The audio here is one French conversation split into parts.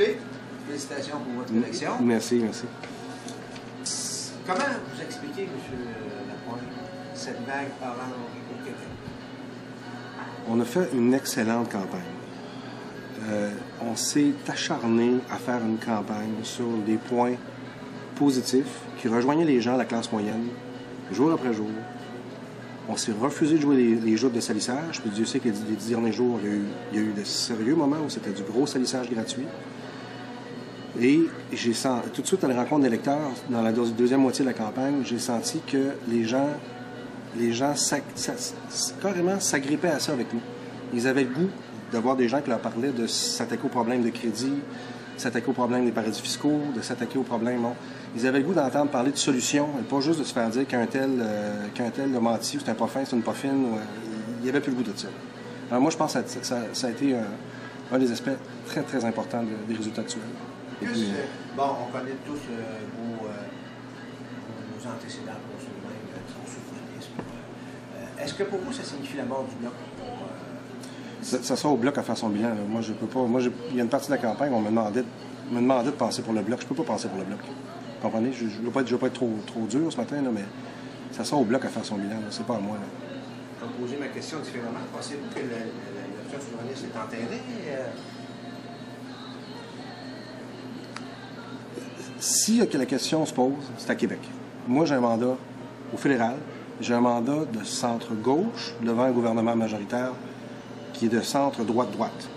Félicitations pour votre élection. Merci, merci. Comment vous expliquez, M. Lapointe, cette vague orange au Québec? On a fait une excellente campagne. On s'est acharné à faire une campagne sur des points positifs qui rejoignaient les gens de la classe moyenne, jour après jour. On s'est refusé de jouer les jeux de salissage, puis Dieu sait que les 10 derniers jours, il y a eu de sérieux moments où c'était du gros salissage gratuit. Et j'ai senti, tout de suite à la rencontre des électeurs, dans la deuxième moitié de la campagne, j'ai senti que les gens carrément s'agrippaient à ça avec nous. Ils avaient le goût d'avoir des gens qui leur parlaient de s'attaquer aux problèmes de crédit, s'attaquer aux problèmes des paradis fiscaux, de s'attaquer aux problèmes... Bon, ils avaient le goût d'entendre parler de solutions, et pas juste de se faire dire qu'un tel a menti, ou c'est un pas fin, c'est une pas fine. Il n'y avait plus le goût de ça. Alors moi, je pense que ça a été un des aspects très, très importants des résultats actuels. Bon, on connaît tous vos antécédents pour son souverainisme. Est-ce que pour vous, ça signifie la mort du Bloc? Ça sera au Bloc à faire son bilan. Là. Moi, je peux pas. Moi, il y a une partie de la campagne, on me demandait de penser pour le Bloc. Je peux pas penser pour le Bloc. Vous comprenez? Je ne veux pas être trop dur ce matin, là, mais ça sera au Bloc à faire son bilan. C'est pas à moi. Je vais poser ma question différemment. Pensez-vous que l'option souverainiste est enterrée? Si la question se pose, c'est à Québec. Moi, j'ai un mandat au fédéral. J'ai un mandat de centre-gauche devant un gouvernement majoritaire qui est de centre-droite-droite.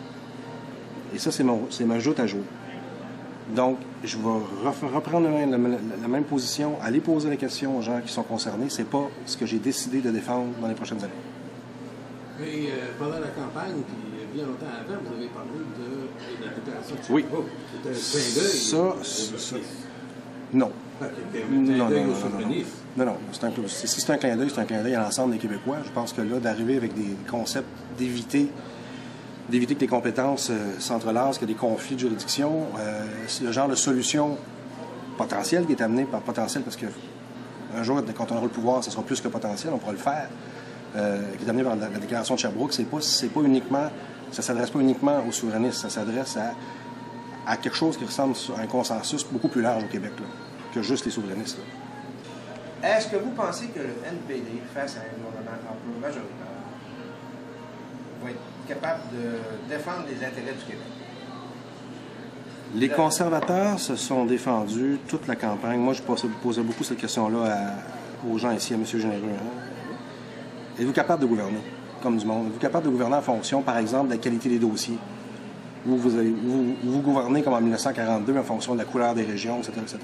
Et ça, c'est ma joute à jouer. Donc, je vais reprendre la même position, aller poser la question aux gens qui sont concernés. C'est pas ce que j'ai décidé de défendre dans les prochaines années. Mais pendant la campagne, puis bien longtemps avant, vous avez parlé de la déclaration de Oui. C'était un clin d'œil. Ça, non. Non. Si c'est un clin d'œil, c'est un clin d'œil à l'ensemble des Québécois. Je pense que là, d'arriver avec des concepts d'éviter que les compétences s'entrelacent, qu'il y a des conflits de juridiction, le genre de solution potentielle qui est amenée par potentiel, parce que un jour, quand on aura le pouvoir, ça sera plus que potentiel, on pourra le faire, qui est amené par la déclaration de Sherbrooke, c'est pas uniquement, ça s'adresse pas uniquement aux souverainistes, ça s'adresse à quelque chose qui ressemble à un consensus beaucoup plus large au Québec là, que juste les souverainistes. Là. Est-ce que vous pensez que le NPD, face à un gouvernement un peu majoritaire, va être capable de défendre les intérêts du Québec? Les conservateurs se sont défendus toute la campagne. Moi, je posais beaucoup cette question-là aux gens ici, à M. Généreux. Hein? Êtes-vous capable de gouverner, comme du monde? Êtes-vous capable de gouverner en fonction, par exemple, de la qualité des dossiers? Ou vous gouvernez comme en 1942 en fonction de la couleur des régions, etc., etc.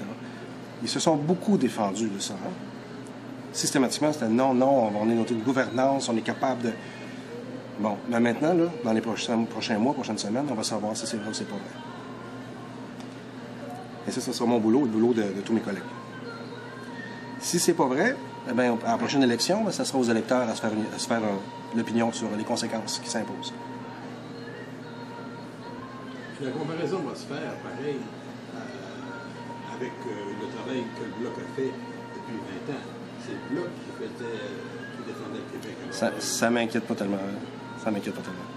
Ils se sont beaucoup défendus de ça. Hein? Systématiquement, c'était non, on est dans une gouvernance, on est capable de... Bon, mais maintenant, là, dans les prochains mois, prochaines semaines, on va savoir si c'est vrai ou c'est pas vrai. Et ça sera mon boulot, le boulot de tous mes collègues. Si c'est pas vrai, eh bien, à la prochaine élection, bien, ça sera aux électeurs à se faire l'opinion sur les conséquences qui s'imposent. La comparaison va se faire pareil avec le travail que le Bloc a fait depuis 20 ans. C'est le Bloc qui défendait le Québec. Ça m'inquiète pas tellement. Ça m'inquiète pas tellement.